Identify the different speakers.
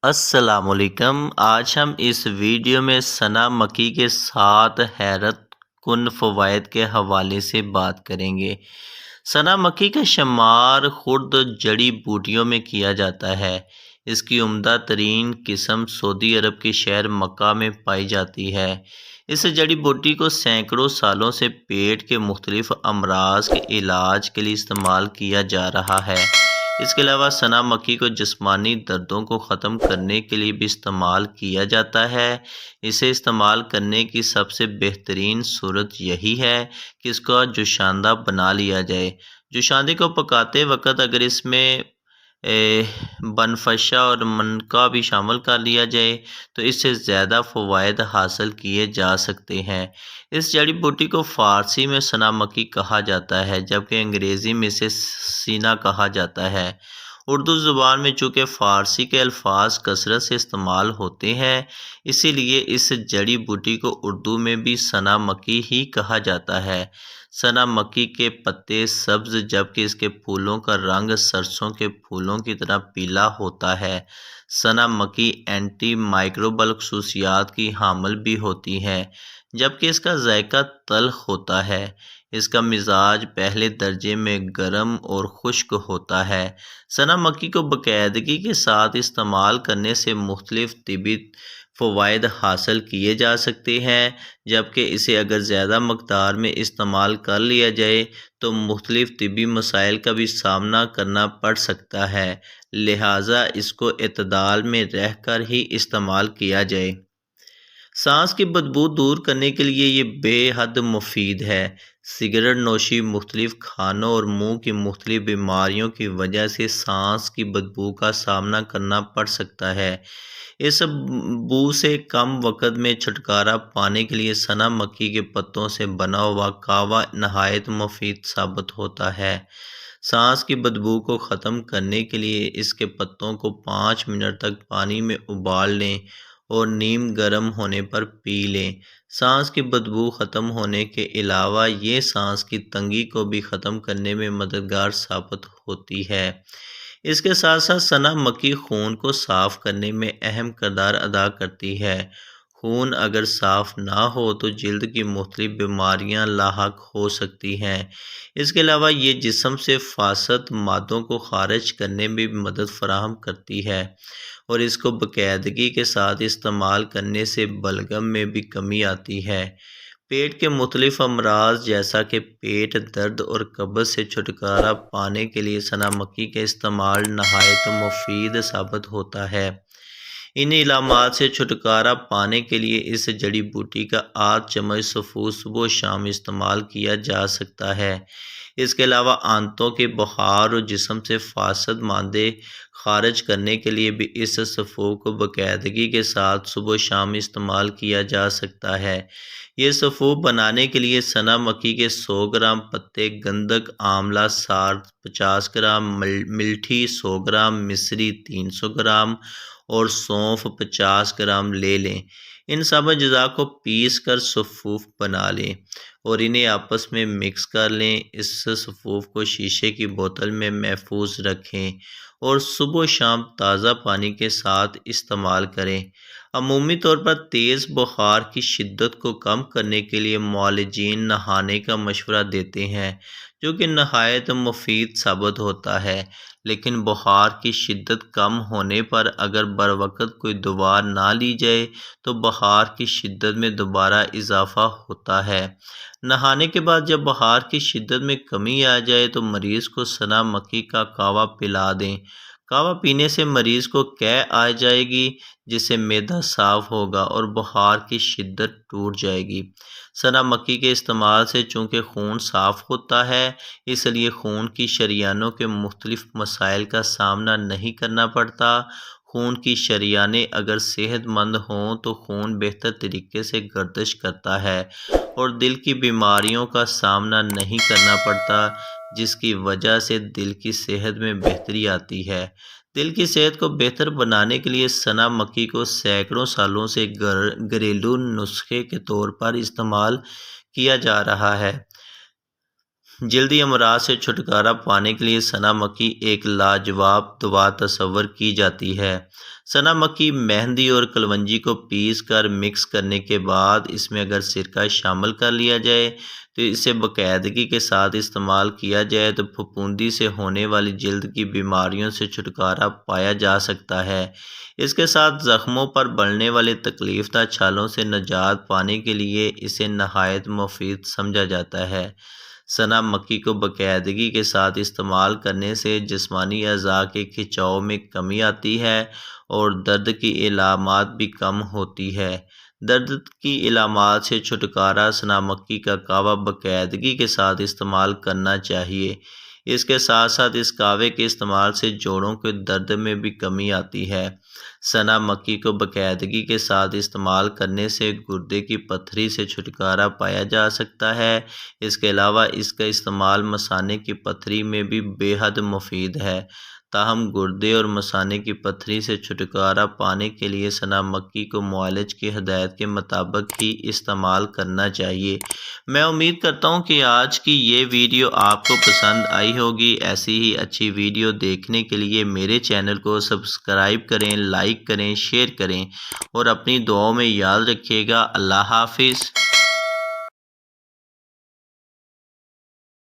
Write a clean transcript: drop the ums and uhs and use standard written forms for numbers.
Speaker 1: السلام علیکم۔ آج ہم اس ویڈیو میں سنا مکی کے 7 حیرت کن فوائد کے حوالے سے بات کریں گے۔ سنا مکی کا شمار خرد جڑی بوٹیوں میں کیا جاتا ہے۔ اس کی عمدہ ترین قسم سعودی عرب کے شہر مکہ میں پائی جاتی ہے۔ اس جڑی بوٹی کو سینکڑوں سالوں سے پیٹ کے مختلف امراض کے علاج کے لیے استعمال کیا جا رہا ہے۔ اس کے علاوہ سنا مکی کو جسمانی دردوں کو ختم کرنے کے لیے بھی استعمال کیا جاتا ہے۔ اسے استعمال کرنے کی سب سے بہترین صورت یہی ہے کہ اس کا جوشاندہ بنا لیا جائے۔ جوشاندے کو پکاتے وقت اگر اس میں بنفشہ اور منقا بھی شامل کر لیا جائے تو اس سے زیادہ فوائد حاصل کیے جا سکتے ہیں۔ اس جڑی بوٹی کو فارسی میں سنا مکی کہا جاتا ہے جبکہ انگریزی میں اسے سینا کہا جاتا ہے۔ اردو زبان میں چونکہ فارسی کے الفاظ کثرت سے استعمال ہوتے ہیں، اسی لیے اس جڑی بوٹی کو اردو میں بھی سنا مکی ہی کہا جاتا ہے۔ سنا مکی کے پتے سبز جبکہ اس کے پھولوں کا رنگ سرسوں کے پھولوں کی طرح پیلا ہوتا ہے۔ سنا مکی اینٹی مائکروبل خصوصیات کی حامل بھی ہوتی ہے جبکہ اس کا ذائقہ تلخ ہوتا ہے۔ اس کا مزاج پہلے درجے میں گرم اور خشک ہوتا ہے۔ سنا مکی کو باقاعدگی کے ساتھ استعمال کرنے سے مختلف طبی فوائد حاصل کیے جا سکتے ہیں جبکہ اسے اگر زیادہ مقدار میں استعمال کر لیا جائے تو مختلف طبی مسائل کا بھی سامنا کرنا پڑ سکتا ہے، لہٰذا اس کو اعتدال میں رہ کر ہی استعمال کیا جائے۔ سانس کی بدبو دور کرنے کے لیے یہ بے حد مفید ہے۔ سگریٹ نوشی مختلف کھانوں اور منہ کی مختلف بیماریوں کی وجہ سے سانس کی بدبو کا سامنا کرنا پڑ سکتا ہے۔ اس بو سے کم وقت میں چھٹکارا پانے کے لیے سنا مکی کے پتوں سے بنا ہوا کہوہ نہایت مفید ثابت ہوتا ہے۔ سانس کی بدبو کو ختم کرنے کے لیے اس کے پتوں کو 5 منٹ تک پانی میں ابال لیں اور نیم گرم ہونے پر پی لیں۔ سانس کی بدبو ختم ہونے کے علاوہ یہ سانس کی تنگی کو بھی ختم کرنے میں مددگار ثابت ہوتی ہے۔ اس کے ساتھ ساتھ سنا مکی خون کو صاف کرنے میں اہم کردار ادا کرتی ہے۔ خون اگر صاف نہ ہو تو جلد کی مختلف بیماریاں لاحق ہو سکتی ہیں۔ اس کے علاوہ یہ جسم سے فاسد مادوں کو خارج کرنے میں بھی مدد فراہم کرتی ہے اور اس کو باقاعدگی کے ساتھ استعمال کرنے سے بلغم میں بھی کمی آتی ہے۔ پیٹ کے مختلف امراض جیسا کہ پیٹ درد اور قبض سے چھٹکارا پانے کے لیے سنا مکی کا استعمال نہایت مفید ثابت ہوتا ہے۔ ان علامات سے چھٹکارا پانے کے لیے اس جڑی بوٹی کا 8 چمچ سفو صبح و شام استعمال کیا جا سکتا ہے۔ اس کے علاوہ آنتوں کے بخار اور جسم سے فاسد مادے خارج کرنے کے لیے بھی اس سفو کو باقاعدگی کے ساتھ صبح و شام استعمال کیا جا سکتا ہے۔ یہ سفو بنانے کے لیے سنا مکی کے 100 گرام پتے گندک آملہ سار 50 گرام، ملٹھی 100 گرام، مصری 300 گرام اور سونف 50 گرام لے لیں۔ ان سب اجزاء کو پیس کر سفوف بنا لیں اور انہیں آپس میں مکس کر لیں۔ اس سفوف کو شیشے کی بوتل میں محفوظ رکھیں اور صبح و شام تازہ پانی کے ساتھ استعمال کریں۔ عمومی طور پر تیز بخار کی شدت کو کم کرنے کے لیے معالجین نہانے کا مشورہ دیتے ہیں جو کہ نہایت مفید ثابت ہوتا ہے، لیکن بخار کی شدت کم ہونے پر اگر بروقت کوئی دوا نہ لی جائے تو بخار کی شدت میں دوبارہ اضافہ ہوتا ہے۔ نہانے کے بعد جب بخار کی شدت میں کمی آ جائے تو مریض کو سنا مکی کا کہوہ پلا دیں۔ کہوہ پینے سے مریض کو قے آ جائے گی جس سے معدہ صاف ہوگا اور بخار کی شدت ٹوٹ جائے گی۔ سنا مکی کے استعمال سے چونکہ خون صاف ہوتا ہے اس لیے خون کی شریانوں کے مختلف مسائل کا سامنا نہیں کرنا پڑتا۔ خون کی شریانیں اگر صحت مند ہوں تو خون بہتر طریقے سے گردش کرتا ہے اور دل کی بیماریوں کا سامنا نہیں کرنا پڑتا، جس کی وجہ سے دل کی صحت میں بہتری آتی ہے۔ دل کی صحت کو بہتر بنانے کے لیے سنا مکی کو سینکڑوں سالوں سے گھریلو نسخے کے طور پر استعمال کیا جا رہا ہے۔ جلدی امراض سے چھٹکارا پانے کے لیے سنا مکی ایک لاجواب دوا تصور کی جاتی ہے۔ سنا مکی مہندی اور کلونجی کو پیس کر مکس کرنے کے بعد اس میں اگر سرکہ شامل کر لیا جائے تو اسے باقاعدگی کے ساتھ استعمال کیا جائے تو پھپھوندی سے ہونے والی جلد کی بیماریوں سے چھٹکارا پایا جا سکتا ہے۔ اس کے ساتھ زخموں پر بڑھنے والے تکلیف دہ چھالوں سے نجات پانے کے لیے اسے نہایت مفید سمجھا جاتا ہے۔ سنا مکی کو باقاعدگی کے ساتھ استعمال کرنے سے جسمانی اعضاء کے کھنچاؤ میں کمی آتی ہے اور درد کی علامات بھی کم ہوتی ہے۔ درد کی علامات سے چھٹکارا سنا مکی کا کہوہ باقاعدگی کے ساتھ استعمال کرنا چاہیے۔ اس کے ساتھ ساتھ اس کہوے کے استعمال سے جوڑوں کے درد میں بھی کمی آتی ہے۔ سنا مکی کو باقاعدگی کے ساتھ استعمال کرنے سے گردے کی پتھری سے چھٹکارا پایا جا سکتا ہے۔ اس کے علاوہ اس کا استعمال مثانے کی پتھری میں بھی بے حد مفید ہے۔ تاہم گردے اور مثانے کی پتھری سے چھٹکارا پانے کے لیے سنا مکی کو معالج کی ہدایت کے مطابق ہی استعمال کرنا چاہیے۔ میں امید کرتا ہوں کہ آج کی یہ ویڈیو آپ کو پسند آئی ہوگی۔ ایسی ہی اچھی ویڈیو دیکھنے کے لیے میرے چینل کو سبسکرائب کریں، لائک کریں، شیئر کریں اور اپنی دعاؤں میں یاد رکھیے گا۔ اللہ حافظ۔